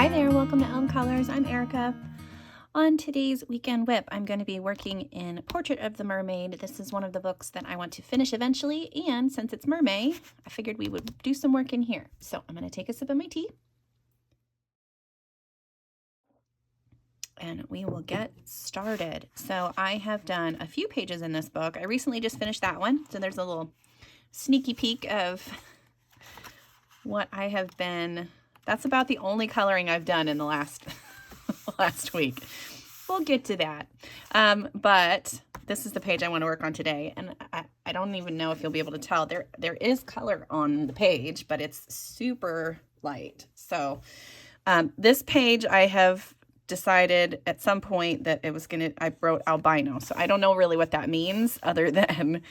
Hi there, welcome to Elm Colors. I'm Erica. On today's weekend WIP, I'm going to be working in Portrait of the Mermaid. This is one of the books that I want to finish eventually, and since it's Mermay, I figured we would do some work in here. So I'm going to take a sip of my tea, and we will get started. So I have done a few pages in this book. I recently just finished that one, so there's a little sneaky peek of what I have been. That's about the only coloring I've done in the last week. We'll get to that. But this is the page I want to work on today. And I don't even know if you'll be able to tell. There is color on the page, but it's super light. So this page I have decided at some point that it was I wrote albino. So I don't know really what that means other than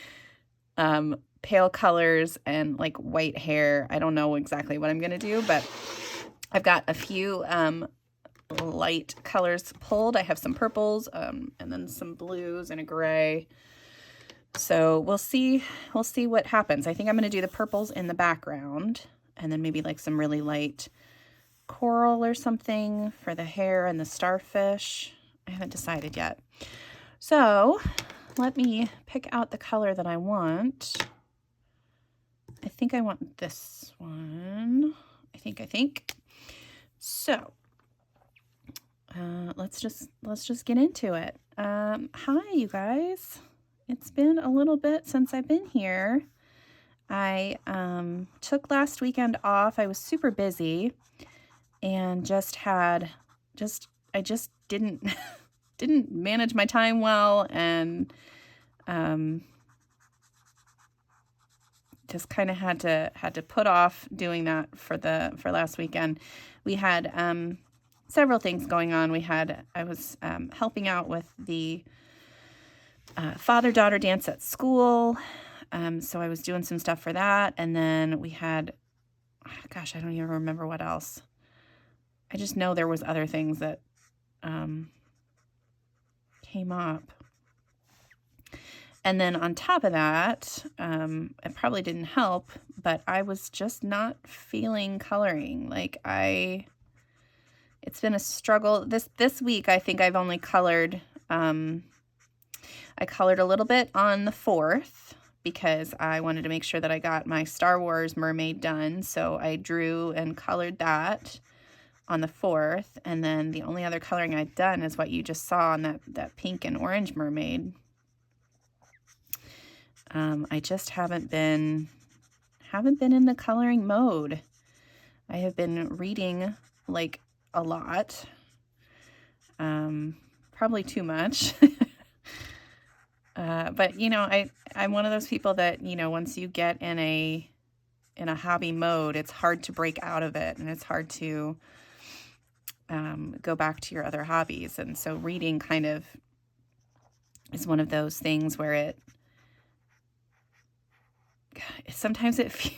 pale colors and like white hair. I don't know exactly what I'm going to do, but I've got a few light colors pulled. I have some purples and then some blues and a gray. So we'll see what happens. I think I'm going to do the purples in the background and then maybe like some really light coral or something for the hair and the starfish. I haven't decided yet. So let me pick out the color that I want. I think I want this one. I think. So let's just get into it. Hi, you guys. It's been a little bit since I've been here. I took last weekend off. I was super busy and I just didn't didn't manage my time well, and just kind of had to put off doing that for last weekend. We had several things going on. I was helping out with the father-daughter dance at school. So I was doing some stuff for that. And then we had, gosh, I don't even remember what else. I just know there was other things that came up. And then on top of that, it probably didn't help, but I was just not feeling coloring. It's been a struggle. This week, I think I've only colored, I colored a little bit on the 4th because I wanted to make sure that I got my Star Wars Mermaid done. So I drew and colored that on the 4th. And then the only other coloring I've done is what you just saw on that pink and orange mermaid. I just haven't been in the coloring mode. I have been reading like a lot, probably too much. But you know, I'm one of those people that, you know, once you get in a hobby mode, it's hard to break out of it, and it's hard to go back to your other hobbies. And so reading kind of is one of those things where sometimes it feels,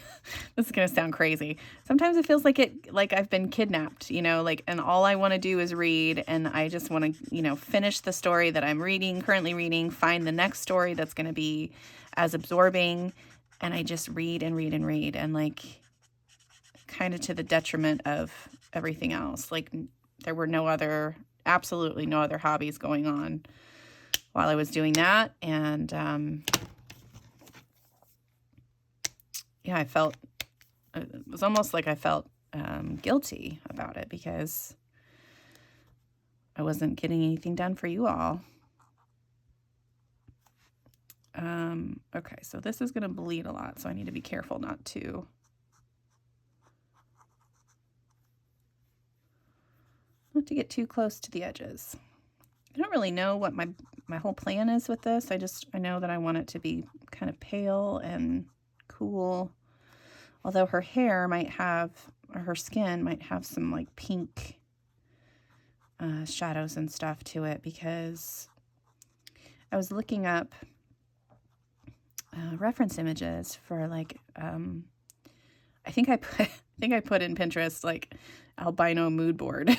this is going to sound crazy. Sometimes it feels like I've been kidnapped, you know, and all I want to do is read, and I just want to, you know, finish the story that I'm currently reading, find the next story that's going to be as absorbing. And I just read and read and read, and like kind of to the detriment of everything else. Like there were absolutely no other hobbies going on while I was doing that. And, yeah, it was almost like I felt guilty about it because I wasn't getting anything done for you all. Okay, so this is going to bleed a lot, so I need to be careful not to. Not to get too close to the edges. I don't really know what my whole plan is with this. I know that I want it to be kind of pale and cool. Although her skin might have some like pink shadows and stuff to it, because I was looking up reference images for like, I think I put in Pinterest like albino mood board.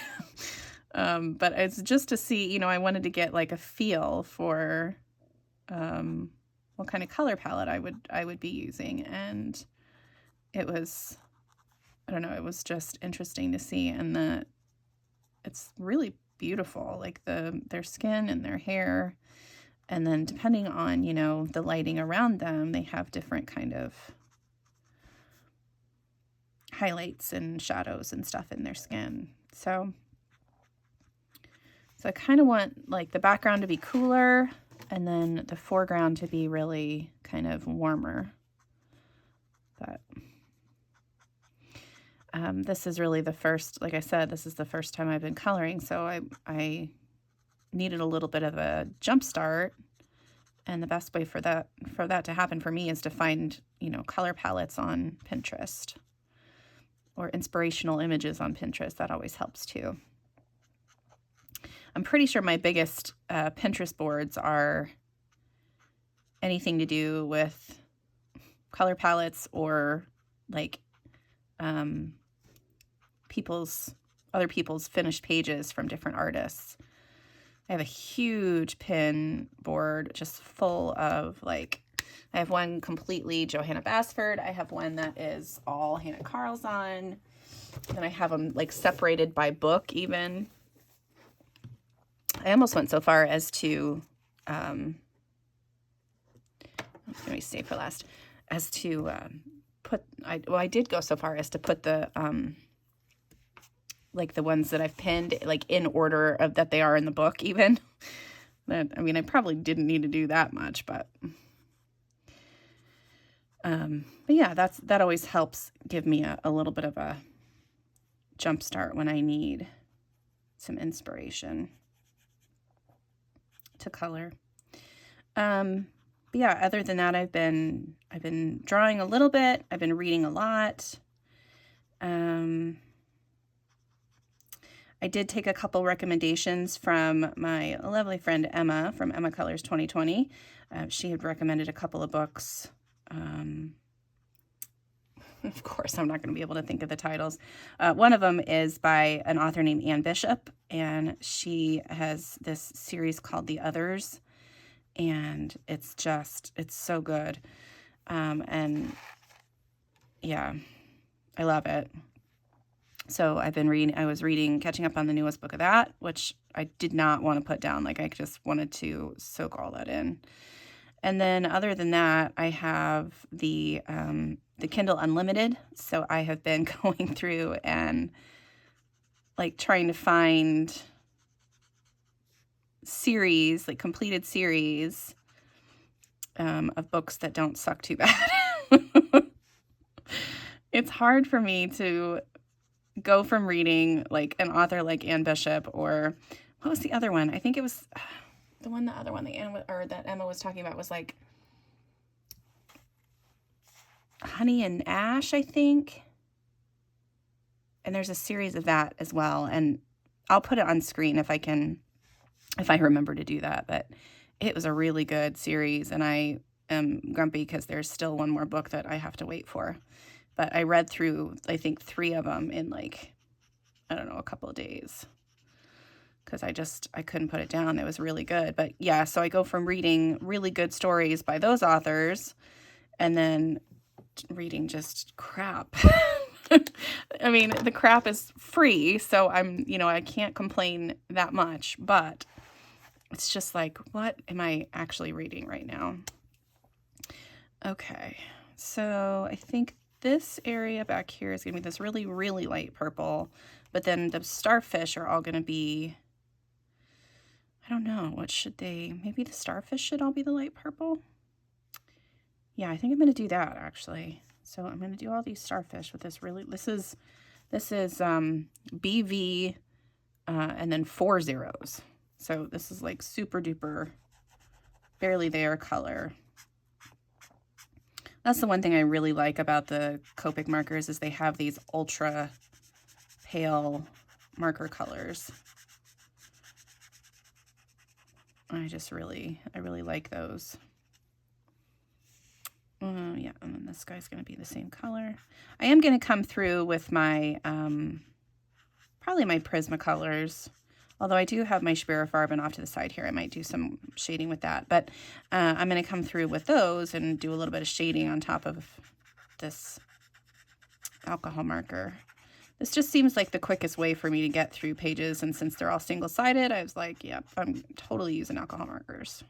But it's just to see, you know, I wanted to get like a feel for what kind of color palette I would be using, and it was, I don't know, it was just interesting to see. And it's really beautiful, like their skin and their hair. And then depending on, you know, the lighting around them, they have different kind of highlights and shadows and stuff in their skin. So I kind of want like the background to be cooler and then the foreground to be really kind of warmer. But this is really the first, like I said, this is the first time I've been coloring. So I needed a little bit of a jump start. And the best way for that to happen for me is to find, you know, color palettes on Pinterest or inspirational images on Pinterest. That always helps too. I'm pretty sure my biggest Pinterest boards are anything to do with color palettes or like other people's finished pages from different artists. I have a huge pin board just full of like, I have one completely Johanna Basford. I have one that is all Hannah Carlson. And I have them like separated by book even. I almost went so far as to, let me save for last, as to I did go so far as to put the, like the ones that I've pinned, like in order of that they are in the book even. I mean, I probably didn't need to do that much, but yeah, that always helps give me a little bit of a jump start when I need some inspiration to color. But yeah, other than that, I've been drawing a little bit. I've been reading a lot. I did take a couple recommendations from my lovely friend Emma from Emma Colors 2020. She had recommended a couple of books. Of course, I'm not going to be able to think of the titles. One of them is by an author named Anne Bishop, and she has this series called The Others, and it's so good. And yeah, I love it. So I was catching up on the newest book of that, which I did not want to put down. Like I just wanted to soak all that in. And then other than that, I have the Kindle Unlimited. So I have been going through and like trying to find series, like completed series of books that don't suck too bad. It's hard for me to go from reading like an author like Anne Bishop, or what was the other one? I think it was the other one that Emma was talking about was like Honey and Ash, I think. And there's a series of that as well. And I'll put it on screen if I remember to do that. But it was a really good series, and I am grumpy because there's still one more book that I have to wait for. But I read through, I think, 3 of them in like, I don't know, a couple of days. Because I couldn't put it down. It was really good. But yeah, so I go from reading really good stories by those authors and then reading just crap. I mean, the crap is free, so I can't complain that much. But it's just like, what am I actually reading right now? Okay, so I think this area back here is going to be this really, really light purple, but then the starfish are all going to be, I don't know, maybe the starfish should all be the light purple? Yeah, I think I'm going to do that actually. So I'm going to do all these starfish with this this is BV and then 4 zeros. So this is like super duper, barely there color. That's the one thing I really like about the Copic markers is they have these ultra pale marker colors. I really like those. Yeah, and then this guy's going to be the same color. I am going to come through with my, probably my Prismacolors. Although I do have my Schwerefarben off to the side here. I might do some shading with that. But I'm going to come through with those and do a little bit of shading on top of this alcohol marker. This just seems like the quickest way for me to get through pages, and since they're all single-sided, I was like, yep, I'm totally using alcohol markers.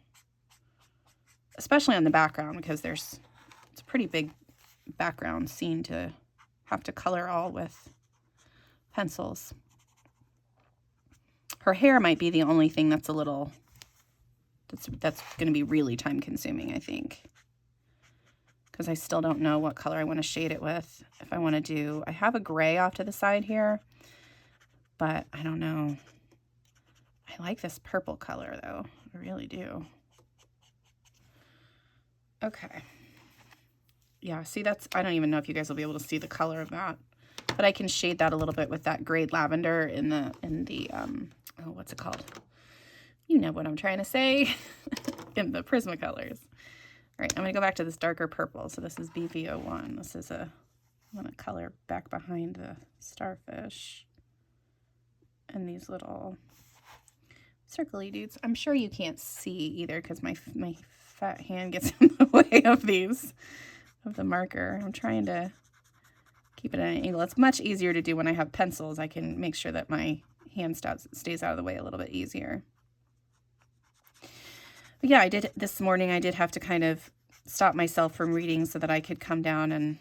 Especially on the background, because it's a pretty big background scene to have to color all with pencils. Her hair might be the only thing that's a little, that's going to be really time consuming, I think. Because I still don't know what color I want to shade it with. If I want to do, I have a gray off to the side here, but I don't know. I like this purple color though. I really do. Okay. Yeah, see I don't even know if you guys will be able to see the color of that, but I can shade that a little bit with that grayed lavender in the oh, what's it called? You know what I'm trying to say. In the Prismacolors. All right, I'm going to go back to this darker purple. So this is BV01. This is I'm going to color back behind the starfish and these little circly dudes. I'm sure you can't see either because my fat hand gets in the way of the marker. I'm trying to keep it at an angle. It's much easier to do when I have pencils. I can make sure that my hand stays out of the way a little bit easier. But yeah, this morning I did have to kind of stop myself from reading so that I could come down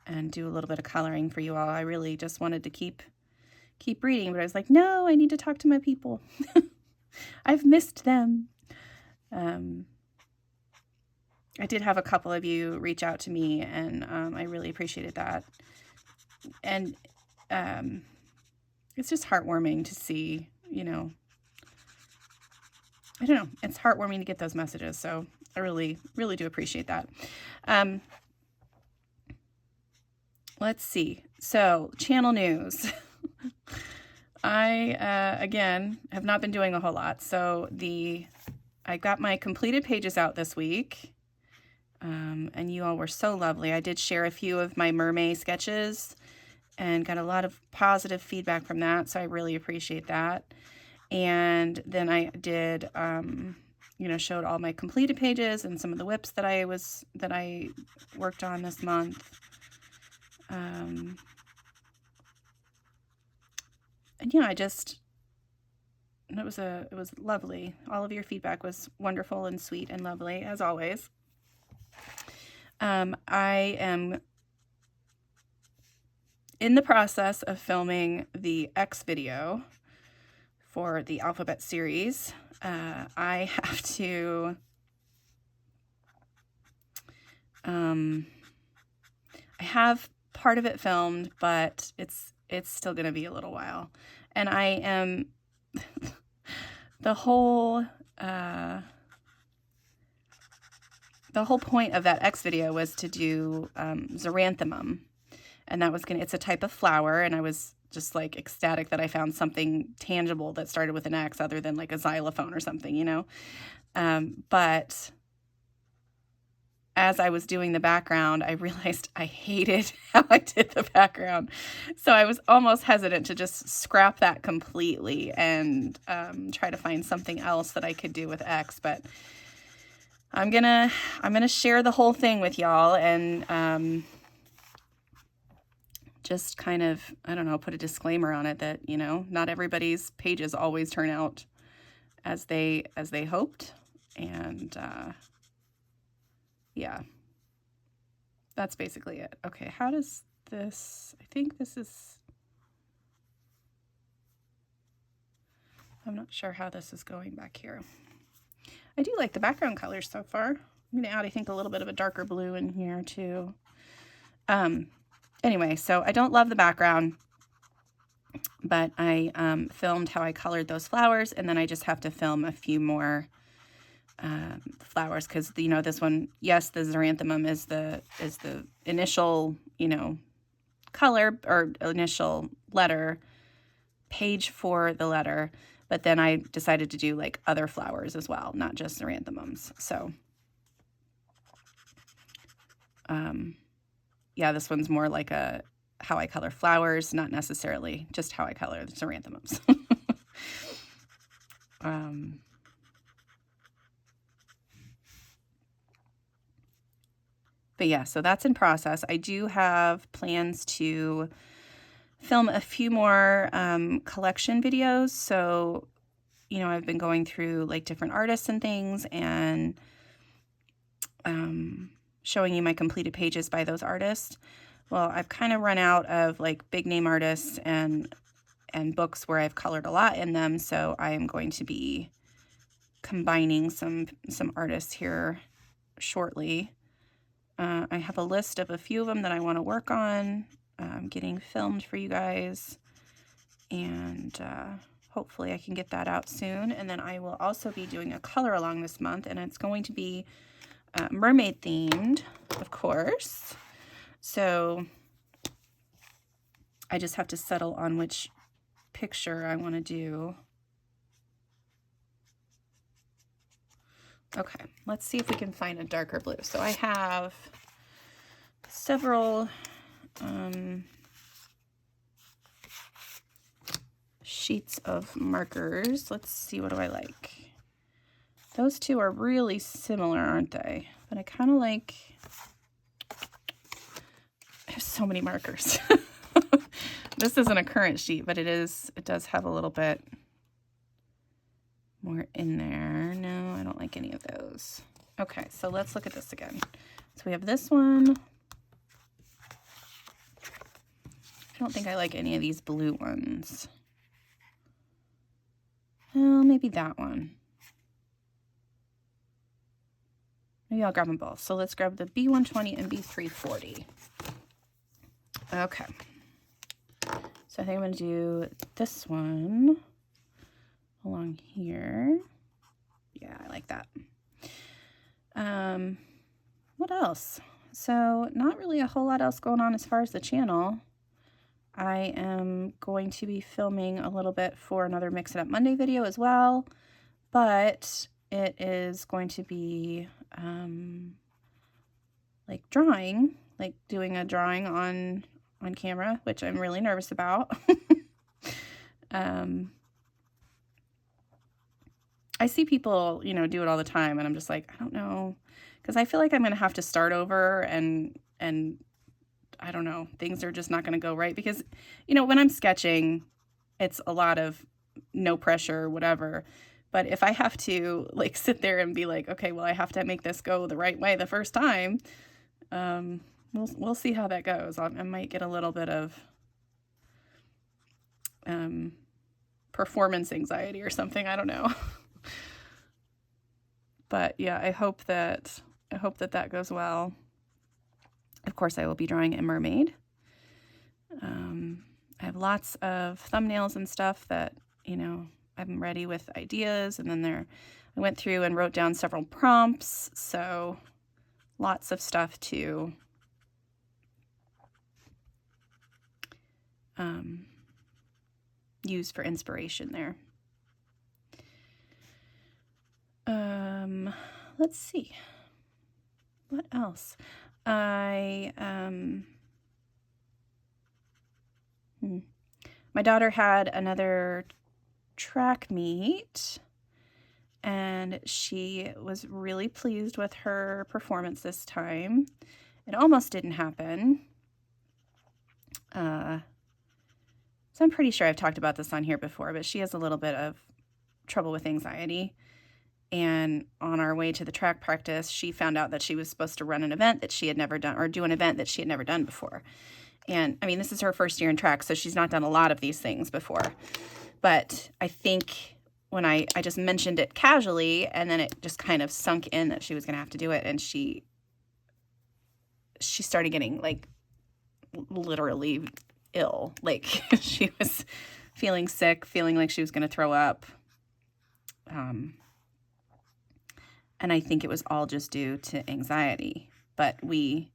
and do a little bit of coloring for you all. I really just wanted to keep reading, but I was like, no, I need to talk to my people. I've missed them. I did have a couple of you reach out to me, and I really appreciated that. And it's just heartwarming to see, you know, I don't know. It's heartwarming to get those messages. So I really, really do appreciate that. Let's see. So channel news. I, again, have not been doing a whole lot. So I got my completed pages out this week. And you all were so lovely. I did share a few of my Mermay sketches and got a lot of positive feedback from that. So I really appreciate that. And then I did, you know, showed all my completed pages and some of the WIPs that I worked on this month. And yeah, it was lovely. All of your feedback was wonderful and sweet and lovely, as always. I am in the process of filming the X video for the alphabet series. I have to, I have part of it filmed, but it's still going to be a little while. And I am, the whole point of that X video was to do xeranthemum. And that was it's a type of flower, and I was just like ecstatic that I found something tangible that started with an X other than like a xylophone or something, you know. But as I was doing the background, I realized I hated how I did the background. So I was almost hesitant to just scrap that completely and try to find something else that I could do with X. But I'm gonna share the whole thing with y'all and just kind of, I don't know, put a disclaimer on it that, you know, not everybody's pages always turn out as they hoped. And yeah, that's basically it. Okay, how does this, I think this is, I'm not sure how this is going back here. I do like the background colors so far. I'm going to add, I think, a little bit of a darker blue in here too. Anyway, so I don't love the background, but I filmed how I colored those flowers, and then I just have to film a few more flowers because, you know, this one, yes, the xeranthemum is the initial, you know, color or initial letter page for the letter, but then I decided to do like other flowers as well, not just xeranthemums. So yeah, this one's more like how I color flowers, not necessarily just how I color the xeranthemums. But yeah, so that's in process. I do have plans to film a few more collection videos. So, you know, I've been going through like different artists and things and showing you my completed pages by those artists. Well, I've kind of run out of like big name artists and books where I've colored a lot in them, so I am going to be combining some artists here shortly. I have a list of a few of them that I want to work on getting filmed for you guys, and hopefully I can get that out soon. And then I will also be doing a color along this month, and it's going to be mermaid themed, of course. So I just have to settle on which picture I want to do. Okay, let's see if we can find a darker blue. So I have several sheets of markers. Let's see, what do I like? Those two are really similar, aren't they? But I kind of like, I have so many markers. This isn't a current sheet, but it does have a little bit more in there. No, I don't like any of those. Okay, so let's look at this again. So we have this one. I don't think I like any of these blue ones. Oh, maybe that one. Maybe I'll grab them both. So let's grab the B120 and B340. Okay. So I think I'm going to do this one along here. Yeah, I like that. What else? So not really a whole lot else going on as far as the channel. I am going to be filming a little bit for another Mix It Up Monday video as well, but it is going to be like drawing, like doing a drawing on camera, which I'm really nervous about. I see people, you know, do it all the time, and I'm just like, I don't know, because I feel like I'm going to have to start over, and I don't know, things are just not going to go right, because, you know, when I'm sketching, it's a lot of no pressure, whatever. But if I have to like sit there and be like, okay, well, I have to make this go the right way the first time, we'll see how that goes. I might get a little bit of performance anxiety or something. I don't know. But yeah, I hope that goes well. Of course, I will be drawing a mermaid. I have lots of thumbnails and stuff that, you know, I'm ready with ideas, and then I went through and wrote down several prompts, so lots of stuff to use for inspiration there. Let's see. What else? My daughter had another track meet, and she was really pleased with her performance this time. It almost didn't happen. So I'm pretty sure I've talked about this on here before, but she has a little bit of trouble with anxiety. And on our way to the track practice, she found out that she was supposed to run an event that she had never done, or do an event that she had never done before. And I mean, this is her first year in track, so she's not done a lot of these things before. But I think when I just mentioned it casually, and then it just kind of sunk in that she was going to have to do it, and she started getting like literally ill. Like she was feeling sick, feeling like she was going to throw up. And I think it was all just due to anxiety. But we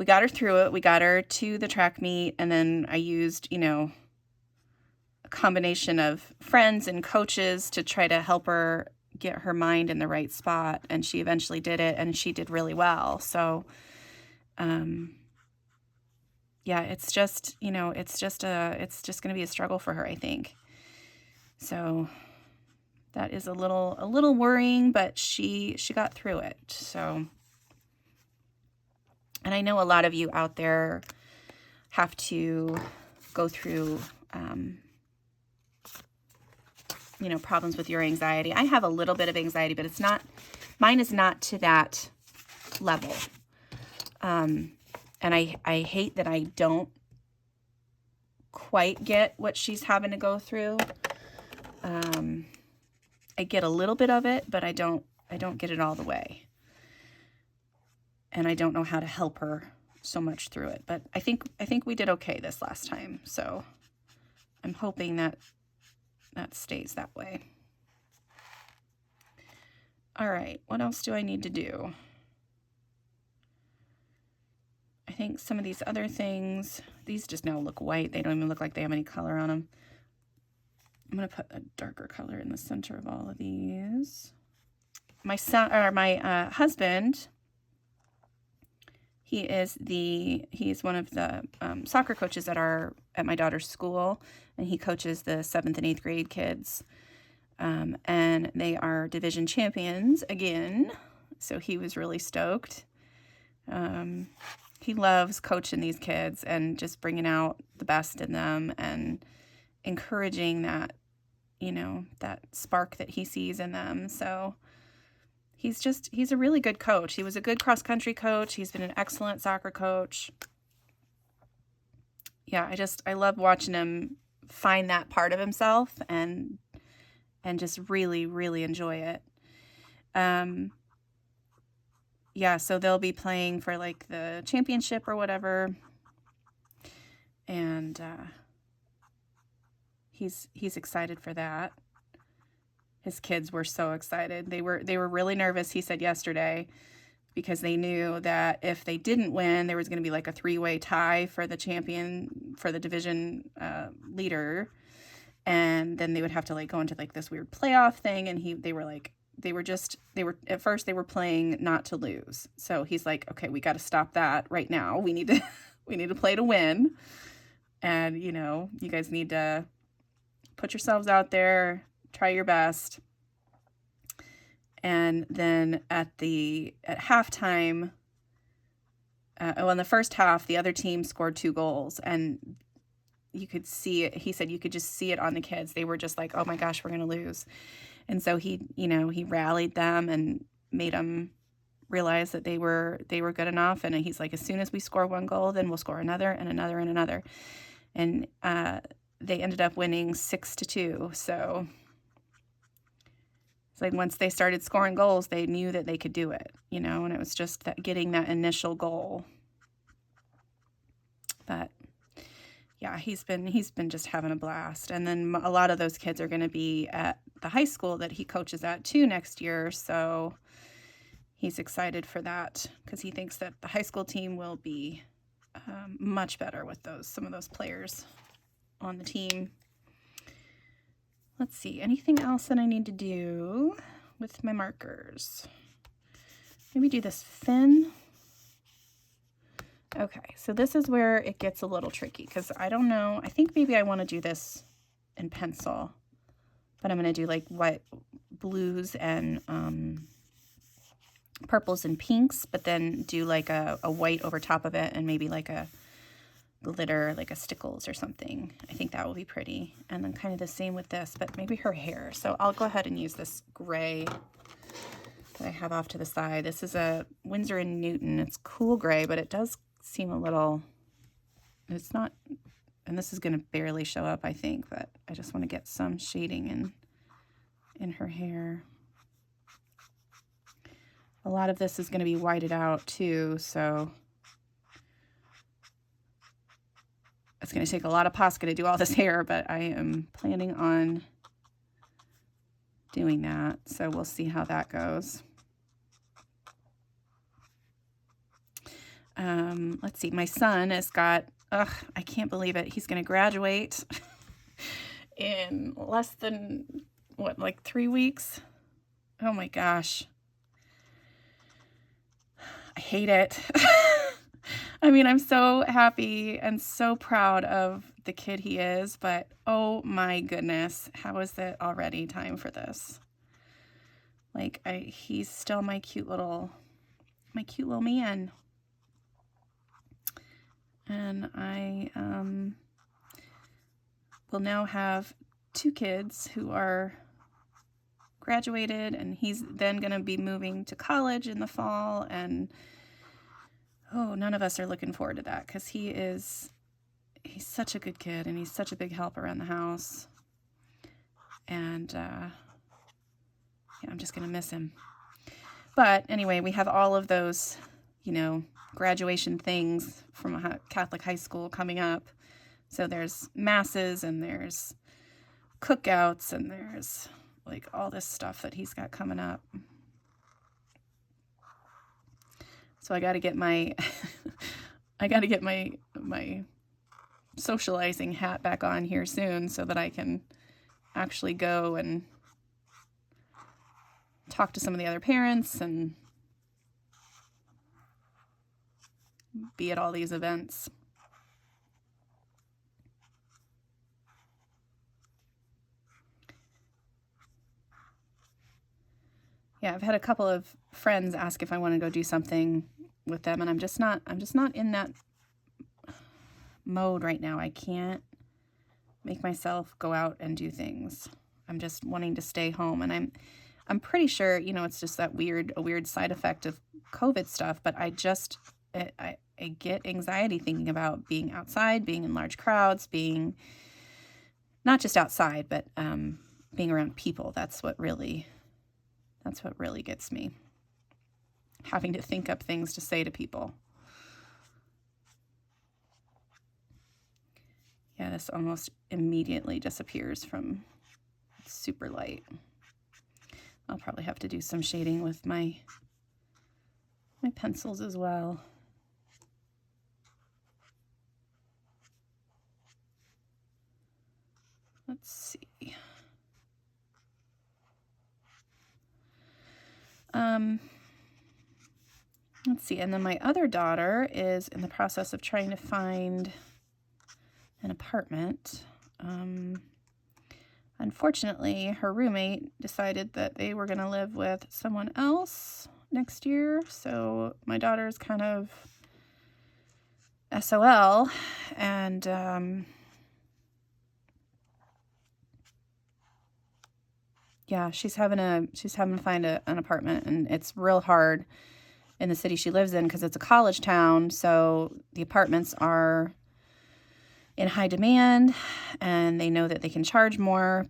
got her through it. We got her to the track meet, and then I used, you know, a combination of friends and coaches to try to help her get her mind in the right spot, and she eventually did it, and she did really well. So, yeah, it's just, you know, it's just going to be a struggle for her, I think. So that is a little worrying, but she got through it. So, and I know a lot of you out there have to go through, you know, problems with your anxiety. I have a little bit of anxiety, but it's not, mine is not to that level. And I hate that I don't quite get what she's having to go through. I get a little bit of it, but I don't get it all the way. And I don't know how to help her so much through it. But I think we did okay this last time. So I'm hoping that stays that way. All right, what else do I need to do? I think some of these other things, these just now look white. They don't even look like they have any color on them. I'm going to put a darker color in the center of all of these. My son, or my husband, he's one of the soccer coaches at my daughter's school, and he coaches the 7th and 8th grade kids. And they are division champions again, so he was really stoked. He loves coaching these kids and just bringing out the best in them and encouraging that, you know, that spark that he sees in them. So he's a really good coach. He was a good cross-country coach. He's been an excellent soccer coach. Yeah, I love watching him find that part of himself and just really, really enjoy it. Yeah, so they'll be playing for like the championship or whatever. And he's excited for that. His kids were so excited. They were really nervous, he said yesterday, because they knew that if they didn't win, there was going to be like a 3-way tie for the champion, for the division leader. And then they would have to like go into like this weird playoff thing. And at first they were playing not to lose. So he's like, okay, we got to stop that right now. We need to play to win. And, you know, you guys need to put yourselves out there, try your best. And then at halftime, in the first half, the other team scored 2 goals, and you could see it. He said you could just see it on the kids. They were just like, oh my gosh, we're going to lose. And so he rallied them and made them realize that they were good enough. And he's like, as soon as we score 1 goal, then we'll score another and another and another. And they ended up winning 6-2. So it's like once they started scoring goals, they knew that they could do it, you know, and it was just that getting that initial goal. But yeah, he's been just having a blast. And then a lot of those kids are going to be at the high school that he coaches at too next year. So he's excited for that because he thinks that the high school team will be much better with some of those players on the team. Let's see, anything else that I need to do with my markers? Maybe do this fin. Okay, so this is where it gets a little tricky because I don't know. I think maybe I want to do this in pencil, but I'm going to do like white, blues and purples and pinks, but then do like a white over top of it and maybe like a glitter, like a stickles or something. I think that will be pretty. And then kind of the same with this, but maybe her hair. So I'll go ahead and use this gray that I have off to the side. This is a Winsor & Newton. It's cool gray, but it does seem a little, it's not, and this is going to barely show up, I think, but I just want to get some shading in her hair. A lot of this is going to be whited out too, so it's going to take a lot of Posca to do all this hair, but I am planning on doing that, so we'll see how that goes. Let's see, my son has got, I can't believe it, he's going to graduate in less than, like 3 weeks? Oh my gosh. I hate it. I mean, I'm so happy and so proud of the kid he is, but oh my goodness, how is it already time for this? Like, he's still my cute little man. And I will now have 2 kids who are graduated, and he's then going to be moving to college in the fall, and oh, none of us are looking forward to that because he's such a good kid and he's such a big help around the house, and yeah, I'm just going to miss him. But anyway, we have all of those, graduation things from a Catholic high school coming up. So there's masses and there's cookouts and there's like all this stuff that he's got coming up. So I got to get my my socializing hat back on here soon so that I can actually go and talk to some of the other parents and be at all these events. Yeah, I've had a couple of friends ask if I want to go do something with them, and I'm just not in that mode right now. I can't make myself go out and do things. I'm just wanting to stay home, and I'm pretty sure, it's just that a weird side effect of COVID stuff, but I get anxiety thinking about being outside, being in large crowds, being not just outside, but being around people. That's what really gets me. Having to think up things to say to people. Yeah, this almost immediately disappears from super light. I'll probably have to do some shading with my pencils as well. Let's see. Let's see, and then my other daughter is in the process of trying to find an apartment. Unfortunately, her roommate decided that they were going to live with someone else next year, so my daughter's kind of SOL, and yeah, she's having to find an apartment, and it's real hard in the city she lives in because it's a college town, so the apartments are in high demand, and they know that they can charge more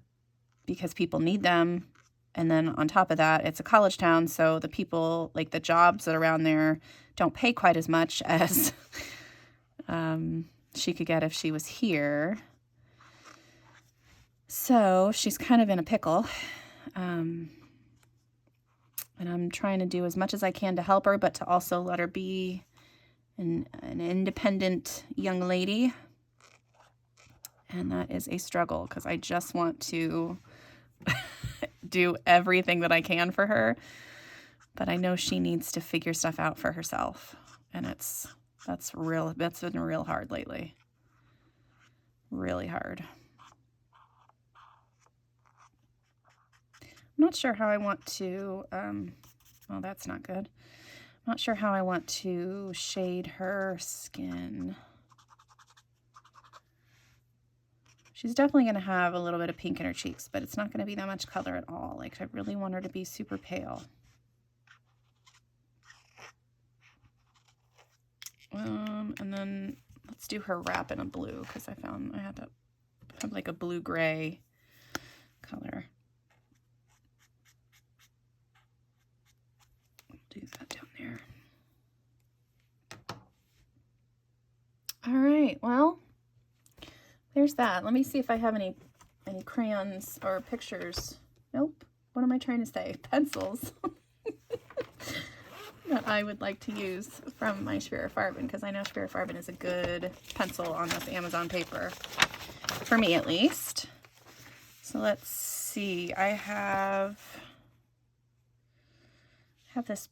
because people need them. And then on top of that, it's a college town, so the people, like the jobs that are around there, don't pay quite as much as she could get if she was here. So she's kind of in a pickle. And I'm trying to do as much as I can to help her, but to also let her be an independent young lady. And that is a struggle because I just want to do everything that I can for her. But I know she needs to figure stuff out for herself. And that's been real hard lately. Really hard. I'm not sure how I want to, well, that's not good. I'm not sure how I want to shade her skin. She's definitely going to have a little bit of pink in her cheeks, but it's not going to be that much color at all. Like, I really want her to be super pale. And then let's do her wrap in a blue, because I found I had to have like a blue-gray color. Do that down there. All right, well, there's that. Let me see if I have any crayons or pictures. Nope. What am I trying to say? Pencils that I would like to use from my Schwerfarben, because I know Schwerfarben is a good pencil on this Amazon paper, for me at least. So let's see. I have this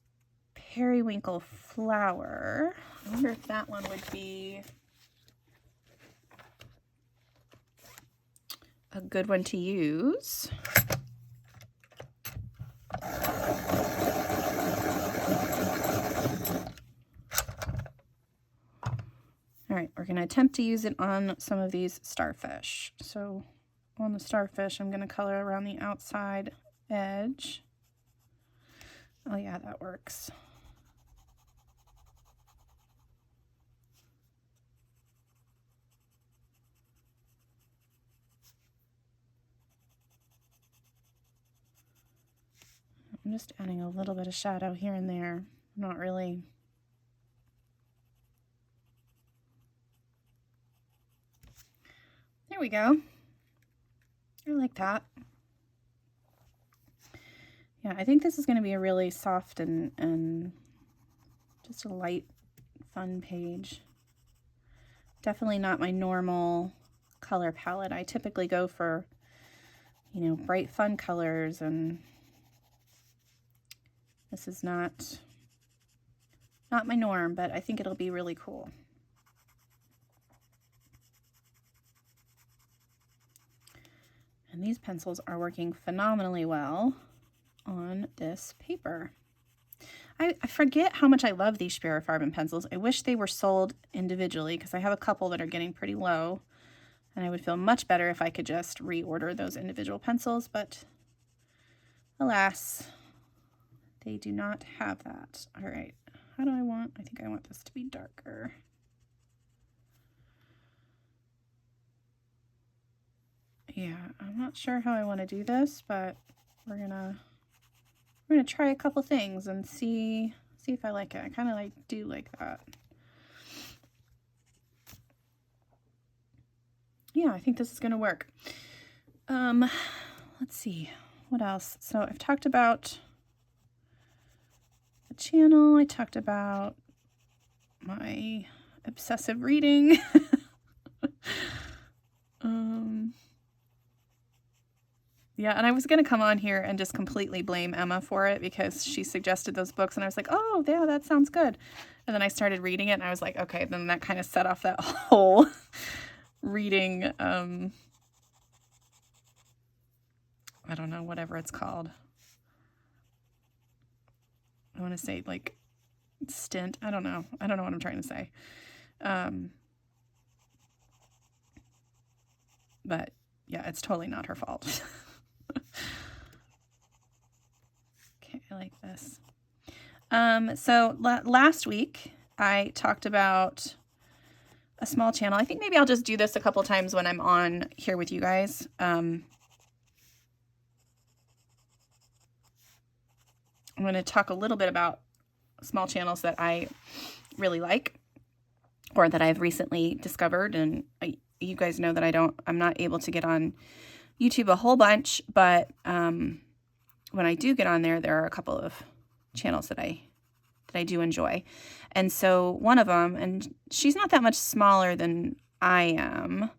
periwinkle flower. I wonder if that one would be a good one to use. All right, we're going to attempt to use it on some of these starfish. So on the starfish, I'm going to color around the outside edge. Oh yeah, that works. I'm just adding a little bit of shadow here and there. Not really. There we go. I like that. Yeah, I think this is going to be a really soft and just a light, fun page. Definitely not my normal color palette. I typically go for, you know, bright, fun colors, and this is not my norm, but I think it'll be really cool. And these pencils are working phenomenally well on this paper. I forget how much I love these Farben pencils. I wish they were sold individually because I have a couple that are getting pretty low, and I would feel much better if I could just reorder those individual pencils, but alas, they do not have that. All right, how do I think I want this to be darker. Yeah, I'm not sure how I want to do this, but we're gonna try a couple things and see if I like it. I kind of do like that. Yeah, I think this is gonna work. Let's see, what else? So I've talked about the channel. I talked about my obsessive reading. Yeah, and I was going to come on here and just completely blame Emma for it because she suggested those books, and I was like, oh, yeah, that sounds good. And then I started reading it, and I was like, okay, then that kind of set off that whole reading, I don't know, whatever it's called. I want to say, like, stint. I don't know. I don't know what I'm trying to say. But, yeah, it's totally not her fault. Okay, I like this. So last week I talked about a small channel. I think maybe I'll just do this a couple times when I'm on here with you guys. I'm going to talk a little bit about small channels that I really like or that I've recently discovered. And you guys know that I'm not able to get on YouTube a whole bunch, but when I do get on there, there are a couple of channels that I do enjoy. And so one of them, and she's not that much smaller than I am,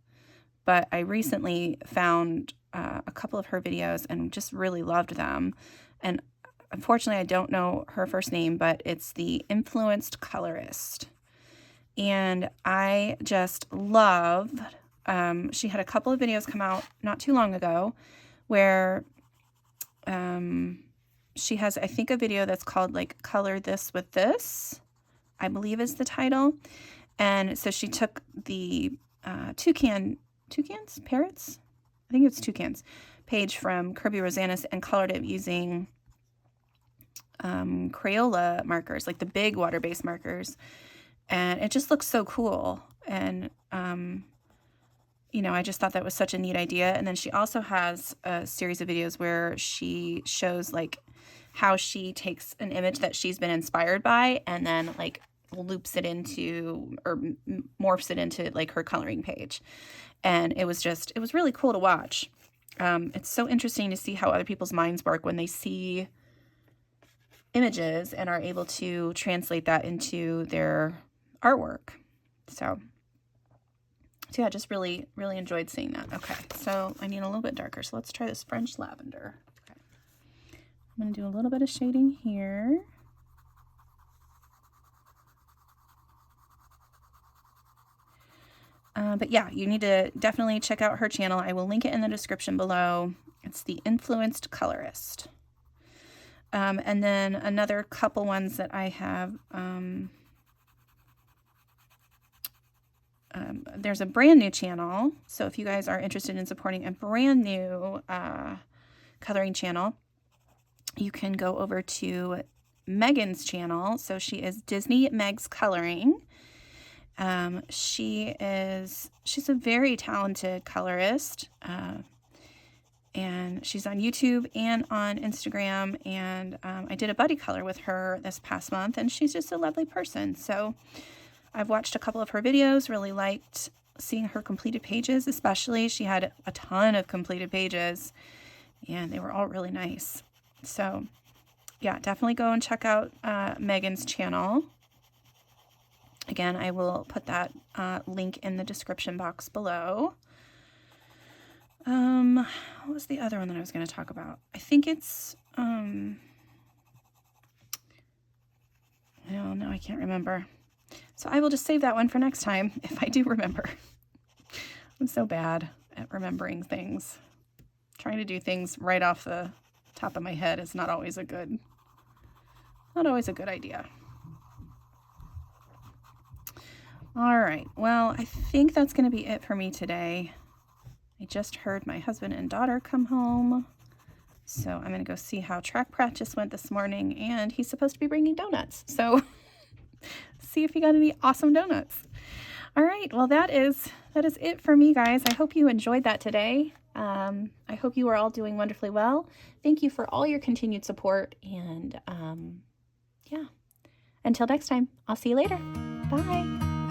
but I recently found a couple of her videos and just really loved them. And unfortunately, I don't know her first name, but it's the Influenced Colorist. And I just love, she had a couple of videos come out not too long ago where she has, I think, a video that's called like Color This with This, I believe is the title. And so she took the parrots? I think it's toucans page from Kirby Rosanis and colored it using Crayola markers, like the big water-based markers. And it just looks so cool. And, you know, I just thought that was such a neat idea. And then she also has a series of videos where she shows like how she takes an image that she's been inspired by and then like loops it into or morphs it into like her coloring page. And it was really cool to watch. It's so interesting to see how other people's minds work when they see images and are able to translate that into their artwork. So yeah, just really, really enjoyed seeing that. Okay, so I need a little bit darker. So let's try this French lavender. Okay. I'm going to do a little bit of shading here. But yeah, you need to definitely check out her channel. I will link it in the description below. It's the Influenced Colorist. And then another couple ones that I have there's a brand new channel. So if you guys are interested in supporting a brand new coloring channel, you can go over to Megan's channel. So she is Disney Meg's Coloring. She's a very talented colorist, and she's on YouTube and on Instagram, and I did a buddy color with her this past month, and she's just a lovely person. So I've watched a couple of her videos, really liked seeing her completed pages, especially. She had a ton of completed pages, and they were all really nice. So yeah, definitely go and check out Megan's channel. Again, I will put that link in the description box below. What was the other one that I was going to talk about? I think it's, no, I can't remember. So I will just save that one for next time if I do remember. I'm so bad at remembering things. Trying to do things right off the top of my head is not always a good idea. All right, well, I think that's going to be it for me today. I just heard my husband and daughter come home, so I'm going to go see how track practice went this morning, and he's supposed to be bringing donuts, so see if he got any awesome donuts. All right, well, that is it for me, guys. I hope you enjoyed that today. I hope you are all doing wonderfully well. Thank you for all your continued support, and yeah, until next time, I'll see you later. Bye.